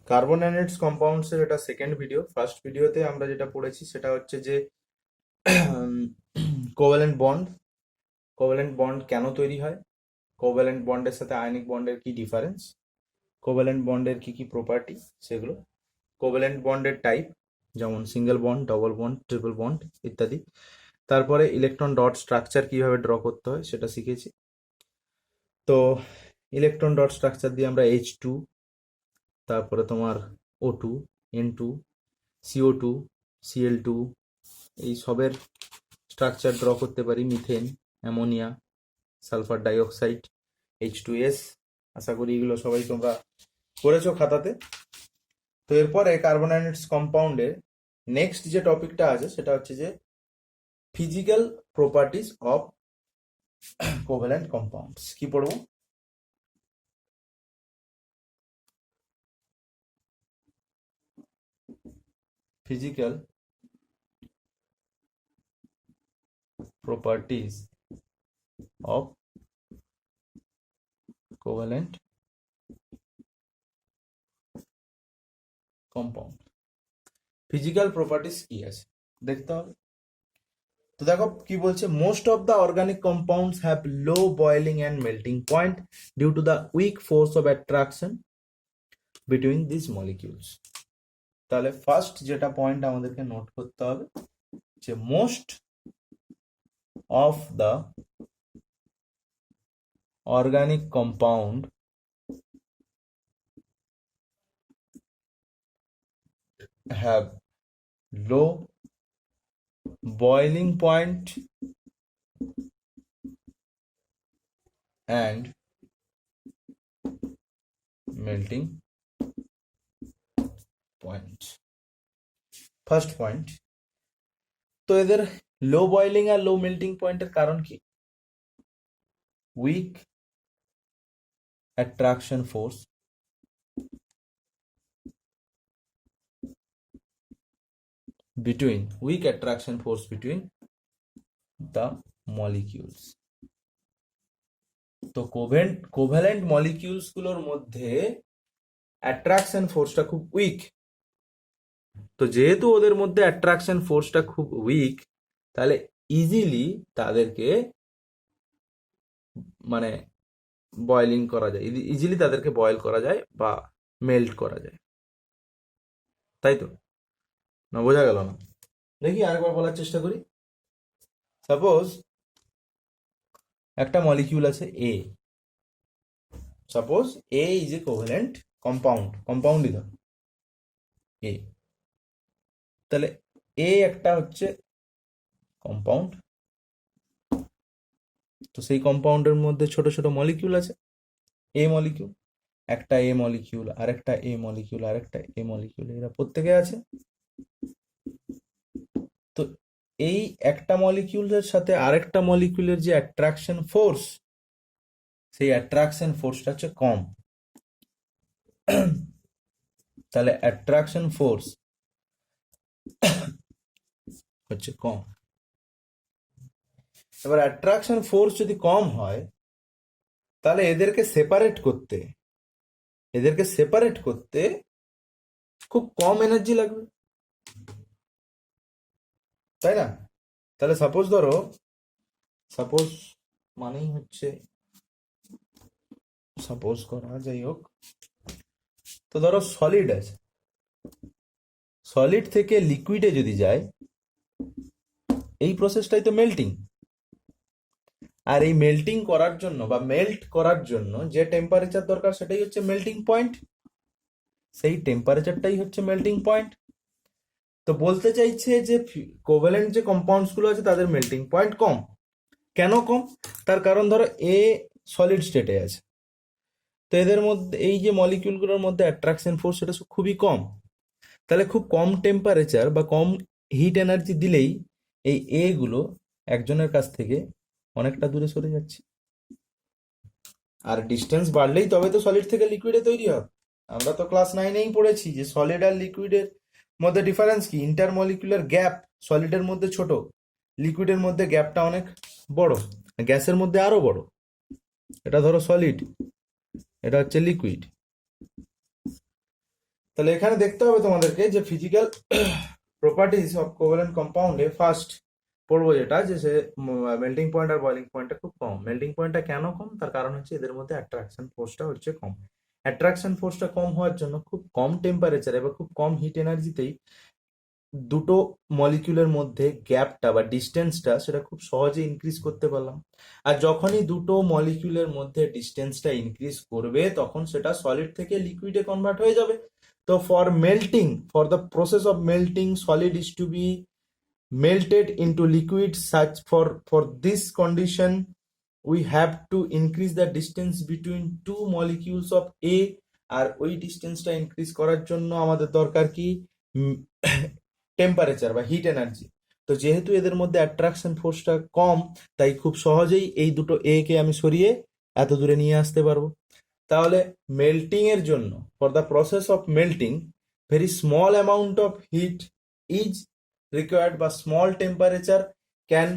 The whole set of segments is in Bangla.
কার্বন অ্যানাইডস কম্পাউন্ডস এর এটা সেকেন্ড ভিডিও। ফার্স্ট ভিডিওতে আমরা যেটা পড়েছি সেটা হচ্ছে যে কোভ্যালেন্ট বন্ড। কোভ্যালেন্ট বন্ড কেন তৈরি হয়, কোভ্যালেন্ট বন্ডের সাথে আয়নিক বন্ডের কি ডিফারেন্স, কোভ্যালেন্ট বন্ডের কি কি প্রপার্টি সেগুলো, কোভ্যালেন্ট বন্ডের টাইপ যেমন single bond, double bond, triple bond ইত্যাদি। তারপরে ইলেকট্রন ডট স্ট্রাকচার কিভাবে ড্র করতে হয় সেটা শিখেছি। তো ইলেকট্রন ডট স্ট্রাকচার দিয়ে আমরা H2, তারপরে তোমার O2, N2, CO2, Cl2 এই সবের স্ট্রাকচার ড্র করতে পারি। Methane, ammonia, sulphur dioxide, H2S। আশা করি এগুলো সবাই তোমরা করেছো খাতাতে। তো এরপরে কার্বন অ্যানাইডস কম্পাউন্ডের নেক্সট যে টপিকটা আছে সেটা হচ্ছে যে physical properties of covalent compounds. কি পড়বো? Physical properties of covalent compound. Physical properties কি আছে দেখতে হবে। তো দেখো কি বলছে, most of the organic compounds have low boiling and melting point due to the weak force of attraction between this molecules. তাহলে ফার্স্ট যেটা পয়েন্ট আমাদেরকে নোট করতে হবে যে most of the organic compound have low boiling point and melting point. First point, তো এদের লো বয়েলিং আর লো মেল্টিং পয়েন্টের কারণ কি? Weak attraction force between the molecules। তো কোভ্যালেন্ট মলিকিউলস গুলোর মধ্যে অ্যাট্রাকশন ফোর্সটা খুব উইক। তো যেহেতু ওদের মধ্যে অ্যাট্রাকশন ফোর্সটা খুব উইক, তাহলে ইজিলি তাদেরকে মানে বয়েলিং করা যায়, ইজিলি তাদেরকে বয়েল করা যায় বা মেল্ট করা যায়, তাই তো? না বোঝা গেল না? দেখি আরেকবার বলার চেষ্টা করি। সাপোজ একটা মলিকিউল আছে A, suppose A is a covalent কম্পাউন্ডই ধর এ। তাহলে এ একটা হচ্ছে কম্পাউন্ড। তো সেই কম্পাউন্ডের মধ্যে ছোট ছোট মলিকিউল আছে, এ মলিকিউল, একটা এ মলিকিউল, আরেকটা এ মলিকিউল, আরেকটা এ মলিকিউল, এরা প্রত্যেকে আছে। তো এই একটা মলিকিউলের সাথে আরেকটা মলিকিউলের যে অ্যাট্রাকশন ফোর্স, সেই অ্যাট্রাকশন ফোর্সটা হচ্ছে কম। তাহলে অ্যাট্রাকশন ফোর্স হচ্ছে কম। এবার অ্যাট্রাকশন ফোর্স যদি কম হয়, তাহলে এদেরকে সেপারেট করতে খুব কম এনার্জি লাগবে, তাই না? তাহলে সাপোজ মানেই হচ্ছে সাপোজ করা, যাই হোক। তো ধরো সলিড আছে, সলিড থেকে লিকুইডে যদি যায়, এই প্রসেসটাই তো মেল্টিং। আর এই মেল্টিং করার জন্য বা মেল্ট করার জন্য যে টেম্পারেচার দরকার সেটাই হচ্ছে মেল্টিং পয়েন্ট, সেই টেম্পারেচারটাই হচ্ছে মেল্টিং পয়েন্ট। তো বলতে চাইছে যে কোভ্যালেন্ট যে কম্পাউন্ডস গুলো আছে তাদের মেল্টিং পয়েন্ট কম। কেন কম? তার কারণ ধরো এ সলিড স্টেটে আছে, তো এদের মধ্যে এই যে মলিকিউলগুলোর মধ্যে অ্যাট্রাকশন ফোর্স সেটা খুবই কম। তাহলে খুব কম টেম্পারেচার বা কম হিট এনার্জি দিলেই এই এ গুলো একজনের কাছ থেকে অনেকটা দূরে সরে যাচ্ছে। আর ডিস্টেন্স বাড়লেই তবে তো সলিড থেকে লিকুইডে তৈরি হবে। আমরা তো ক্লাস 9-এই পড়েছি যে সলিড আর লিকুইডের মধ্যে ডিফারেন্স কি, ইন্টারমলিকুলার গ্যাপ সলিডের মধ্যে ছোট, লিকুইডের মধ্যে গ্যাপটা অনেক বড়, গ্যাসের মধ্যে আরো বড়। এটা ধরো সলিড, এটা হচ্ছে লিকুইড। তাহলে এখানে দেখতে হবে তোমাদেরকে যে ফিজিক্যাল প্রপার্টিজ অফ কোভ্যালেন্ট কম্পাউন্ডে ফার্স্ট পড়বো যেটা যে সে মেল্টিং পয়েন্ট আর বয়লিং পয়েন্টটা খুব কম। মেল্টিং পয়েন্টটা কেন কম, তার কারণ হচ্ছে এদের মধ্যে অ্যাট্রাকশন ফোর্সটা হচ্ছে কম। অ্যাট্রাকশন ফোর্সটা কম হওয়ার জন্য খুব কম টেম্পারেচারে বা খুব কম হিট এনার্জিতেই দুটো মলিকিউলের মধ্যে গ্যাপটা বা ডিস্টেন্সটা সেটা খুব সহজে ইনক্রিজ করতে পারলাম। আর যখনই দুটো মলিকিউলের মধ্যে ডিস্টেন্সটা ইনক্রিজ করবে তখন সেটা সলিড থেকে লিকুইডে কনভার্ট হয়ে যাবে। তো for melting, for the process of melting solid is to be melted into liquid, such for this condition we have to increase the distance between two molecules of A, আর ওই ডিস্টেন্সটা ইনক্রিজ করার জন্য আমাদের দরকার কি টেম্পারেচার বা হিট এনার্জি। তো যেহেতু এদের মধ্যে অ্যাট্রাকশন ফোর্সটা কম, তাই খুব সহজেই এই দুটো এ কে আমি সরিয়ে এত দূরে নিয়ে আসতে পারবো। তাহলে মেল্টিং এর জন্য, for the process of melting, very small amount of heat is required বা স্মল টেম্পারেচার ক্যান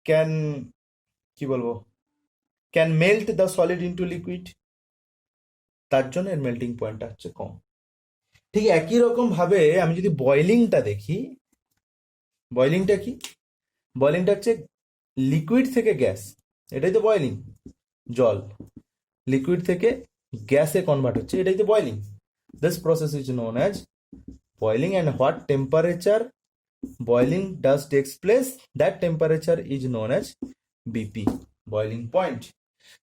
ক্যান কি বলবো can melt the solid into liquid, তার জন্য এর মেল্টিং পয়েন্টটা হচ্ছে কম। ঠিক একই রকম ভাবে আমি যদি বয়লিংটা দেখি, বয়লিংটা কি, বয়লিংটা হচ্ছে লিকুইড থেকে গ্যাস, এটাই তো বয়লিং। জল লিকুইড থেকে গ্যাসে কনভার্ট হচ্ছে, এটাই তো boiling. This process is known as boiling, and what temperature boiling does takes place, that temperature is known as BP, boiling point.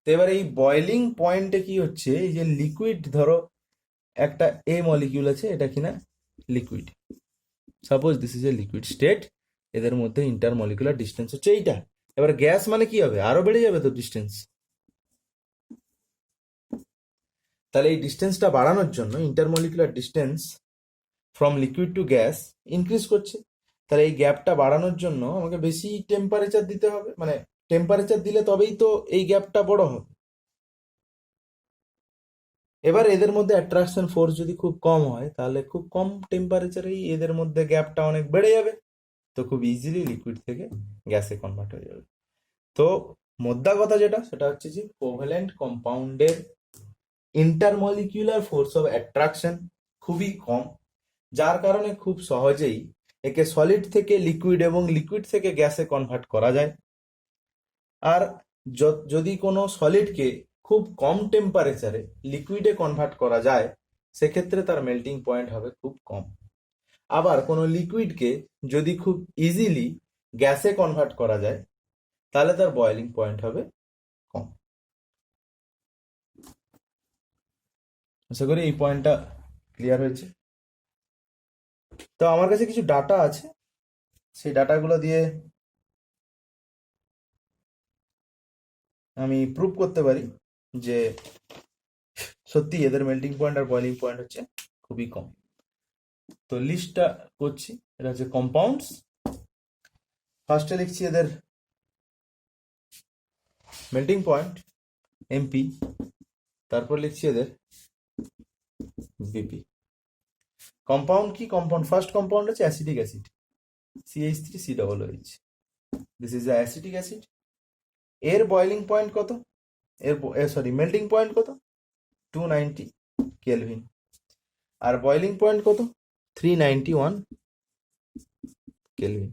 তো এবার এই বয়লিং পয়েন্টে কি হচ্ছে, এই যে লিকুইড, ধরো একটা এ মলিকিউল আছে, এটা কিনা liquid, suppose this is a liquid state, এদের মধ্যে ইন্টারমলিকুলার ডিস্টেন্স হচ্ছে এইটা। এবার গ্যাস মানে কি হবে, আরো বেড়ে যাবে তো ডিস্টেন্স। তাহলে এই ডিস্টেন্সটা বাড়ানোর জন্য intermolecular distance from liquid to gas increase করছে। তাহলে এই গ্যাপটা বাড়ানোর জন্য আমাকে বেশি টেম্পারেচার দিতে হবে, মানে টেম্পারেচার দিলে তবেই তো এই গ্যাপটা বড় হবে। এবার এদের মধ্যে অ্যাট্রাকশন ফোর্স যদি খুব কম হয়, তাহলে খুব কম টেম্পারেচারেই এদের মধ্যে গ্যাপটা অনেক বেড়ে যাবে, তো খুব ইজিলি লিকুইড থেকে গ্যাসে কনভার্ট হয়ে যাবে। তো মোদ্দা কথা যেটা, সেটা হচ্ছে যে কোভ্যালেন্ট কম্পাউন্ডের ইন্টারমলিকুলার ফোর্স অফ অ্যাট্রাকশন খুবই কম, যার কারণে খুব সহজেই একে সলিড থেকে লিকুইড এবং লিকুইড থেকে গ্যাসে কনভার্ট করা যায়। আর যদি কোনো সলিডকে খুব কম টেম্পারেচারে লিকুইডে কনভার্ট করা যায়, সেক্ষেত্রে তার মেল্টিং পয়েন্ট হবে খুব কম। আবার কোনো লিকুইডকে যদি খুব ইজিলি গ্যাসে কনভার্ট করা যায়, তাহলে তার বয়েলিং পয়েন্ট হবে কম। আশা করি এই পয়েন্টটা ক্লিয়ার হয়েছে। তো আমার কাছে কিছু ডাটা আছে, সেই ডাটাগুলো দিয়ে আমি প্রুভ করতে পারি যে সত্যি এদের মেল্টিং পয়েন্ট আর বয়লিং পয়েন্ট হচ্ছে খুবই কম। তো লিস্টটা করছি, এটা হচ্ছে কম্পাউন্ডস। ফার্স্টে লিখছি এদের মেল্টিং পয়েন্ট এমপি, তারপর লিখছি এদের বিপি। কম্পাউন্ড কি, কম্পাউন্ড ফার্স্ট কম্পাউন্ড হচ্ছে acetic acid, CH3COOH, this is the acetic acid. এর বয়লিং পয়েন্ট কত, সরি মেল্টিং পয়েন্ট কত, 290 কেলভিন, আর বয়লিং পয়েন্ট কত, 391 কেলভিন।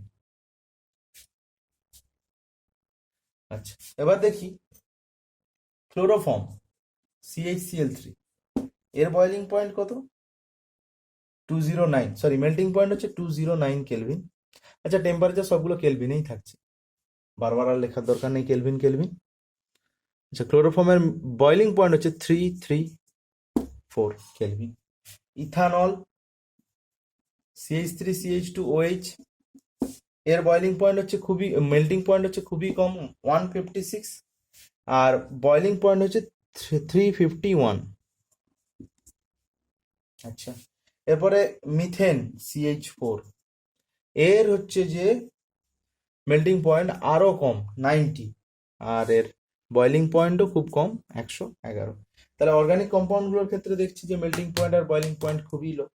আচ্ছা, এবার দেখি ক্লোরোফর্ম CHCl3, এর বয়লিং পয়েন্ট কত, 209, সরি মেল্টিং পয়েন্ট হচ্ছে 209 কেলভিন। আচ্ছা, টেম্পারেচার সবগুলো কেলভিনেই থাকছে, বারবার আর লেখার দরকার নেই কেলভিন কেলভিন। আচ্ছা, ক্লোরোফর্মের বয়লিং পয়েন্ট হচ্ছে 334 কেলভিন। ইথানল CH3CH2OH, এর বয়লিং পয়েন্ট হচ্ছে খুবই, মেল্টিং পয়েন্ট হচ্ছে খুবই কম, 156, আর বয়লিং পয়েন্ট হচ্ছে 351। আচ্ছা, এরপরে মিথেন CH4, এর হচ্ছে যে মেল্টিং পয়েন্ট আরো কম, 90, আর এর বয়লিং পয়েন্টও খুব কম, 111। তাহলে অর্গানিক কম্পাউন্ডগুলোর ক্ষেত্রে দেখছি যে মেল্টিং পয়েন্ট আর বয়লিং পয়েন্ট খুবই লো।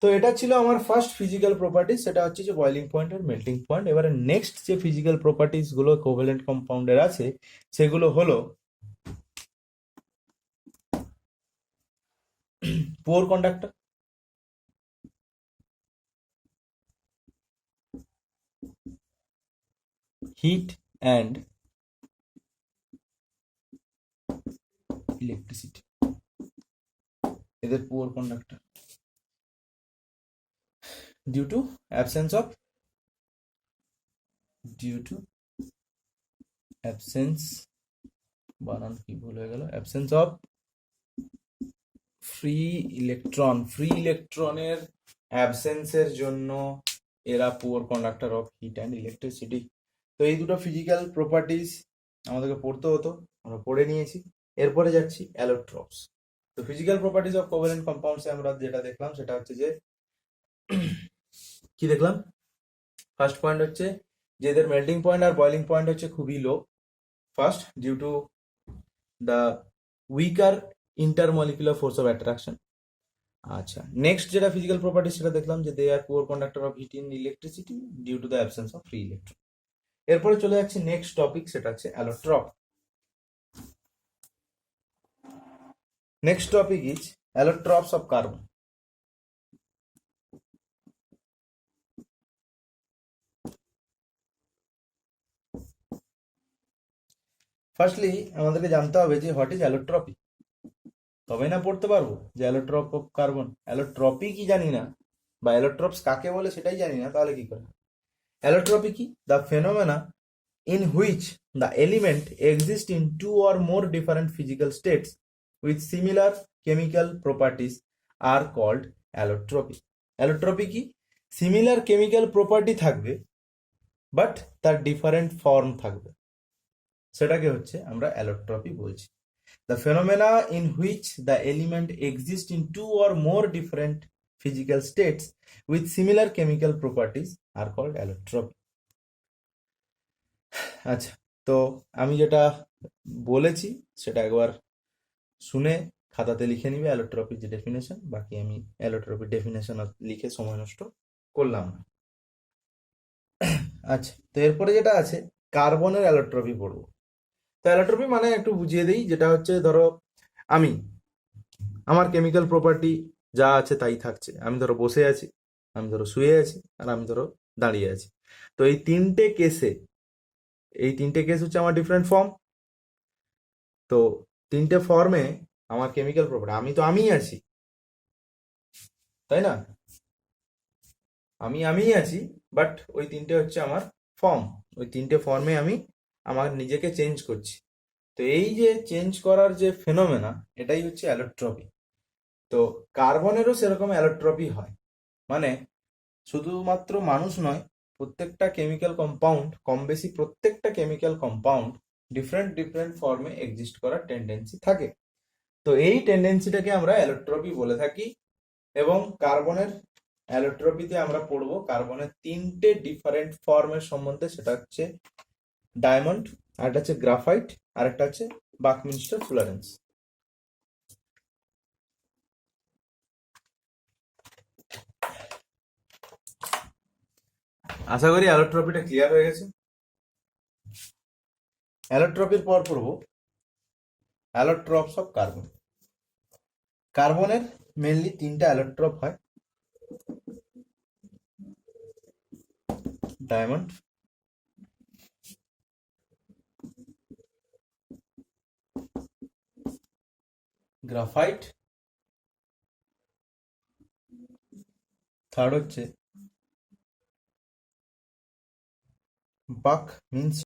তো এটা ছিল আমার ফার্স্ট ফিজিক্যাল প্রপার্টিজ, সেটা হচ্ছে যে boiling point are melting point. এবারে নেক্সট যে ফিজিক্যাল প্রপার্টিজ গুলো কোভ্যালেন্ট কম্পাউন্ডের আছে, সেগুলো হলো poor conductor, heat and electricity, এদের poor conductor due to absence of বানান কি ভুল হয়ে গেল, absence of ফ্রি ইলেকট্রনের অ্যাবসেন্সের জন্য এরা poor conductor of hit and electricity. তো এই দুটো ফিজিক্যাল প্রপার্টিজ আমাদেরকে পড়তে হতো, আমরা পড়ে নিয়েছি। এরপরে যাচ্ছি অ্যালোট্রপস। তো ফিজিক্যাল প্রপার্টিজ অফ কোভ্যালেন্ট কম্পাউন্ডসে আমরা যেটা দেখলাম সেটা হচ্ছে যে কি দেখলাম, ফার্স্ট পয়েন্ট হচ্ছে যে এদের মেল্টিং পয়েন্ট আর বয়লিং পয়েন্ট হচ্ছে খুবই low, first due to the weaker intermolecular force of attraction. আচ্ছা, নেক্সট যেটা ফিজিক্যাল প্রপার্টি সেটা দেখলাম যে they are poor conductor of heat in electricity due to the absence of free electron. এরপরে চলে যাচ্ছে নেক্সট টপিক, সেটা হচ্ছে allotrope. Next topic is allotropes of carbon. Firstly আমাদেরকে জানতে হবে যে হোয়াট ইজ অ্যালোট্রপি, তবেই না পড়তে পারবো যে অ্যালোট্রপ অফ কার্বন। অ্যালোট্রপি কি জানি না বা অ্যালোট্রপস কাকে বলে সেটাই জানি না, তাহলে কি করে? অ্যালোট্রপি কি? The phenomena in which the element exists in two or more different physical states with similar chemical properties are called allotropy. Allotropy কি? Similar chemical property থাকবে বাট তার ডিফারেন্ট ফর্ম থাকবে, সেটাকে হচ্ছে আমরা অ্যালোট্রপি বলছি। The phenomena in which the element exists in two or more different physical states with similar chemical properties are called allotropy. আচ্ছা, তো আমি যেটা বলেছি সেটা একবার শুনে খাতাতে লিখে নিবে অ্যালোট্রপির যে ডেফিনেশন, বাকি আমি অ্যালোট্রপির ডেফিনেশন লিখে সময় নষ্ট করলাম না। আচ্ছা, তো এরপরে যেটা আছে কার্বনের অ্যালোট্রপি পড়বো। তো অ্যালোট্রপি মানে একটু বুঝিয়ে দিই, যেটা হচ্ছে ধরো আমার কেমিক্যাল প্রপার্টি যা আছে তাই থাকছে। আমি ধরো বসে আছি, আমি ধরো শুয়ে আছি, আর আমি ধরো দাঁড়িয়ে আছি। তো এই তিনটে কেস হচ্ছে আমার ডিফারেন্ট ফর্ম। তো তিনটে ফর্মে আমার কেমিক্যাল প্রপার্টি, আমি তো আমিই আছি, তাই না? আমিই আছি, বাট ওই তিনটে হচ্ছে আমার ফর্ম। ওই তিনটে ফর্মে আমি আমার নিজেকে চেঞ্জ করছি। তো এই যে চেঞ্জ করার যে ফেনোমেনা, এটাই হচ্ছে অ্যালোট্রপি। তো কার্বনেরও সেরকম অ্যালোট্রপি হয়, মানে শুধুমাত্র মানুষ নয়, প্রত্যেকটা কেমিক্যাল কম্পাউন্ড, কম বেশি প্রত্যেকটা কেমিক্যাল কম্পাউন্ড ডিফারেন্ট ফর্মে এক্সিস্ট করার টেন্ডেন্সি থাকে। তো এই টেন্ডেন্সিটাকে আমরা অ্যালোট্রপি বলে থাকি। এবং কার্বনের অ্যালোট্রপিতে আমরা পড়বো কার্বনের তিনটে ডিফারেন্ট ফর্মের সম্বন্ধে, সেটা হচ্ছে ডায়মন্ড, আরেকটা হচ্ছে গ্রাফাইট, আরেকটা হচ্ছে বাকমিনস্টার ফুলারেন্স। আশা করি অ্যালোট্রপিটা ক্লিয়ার হয়ে গেছে। অ্যালোট্রপির পর পড়বো অ্যালোট্রপস অফ কার্বন। কার্বনের মেনলি তিনটা অ্যালোট্রপ হয়, ডায়মন্ড, গ্রাফাইট, থার্ড হচ্ছে বাকমিনস্টার।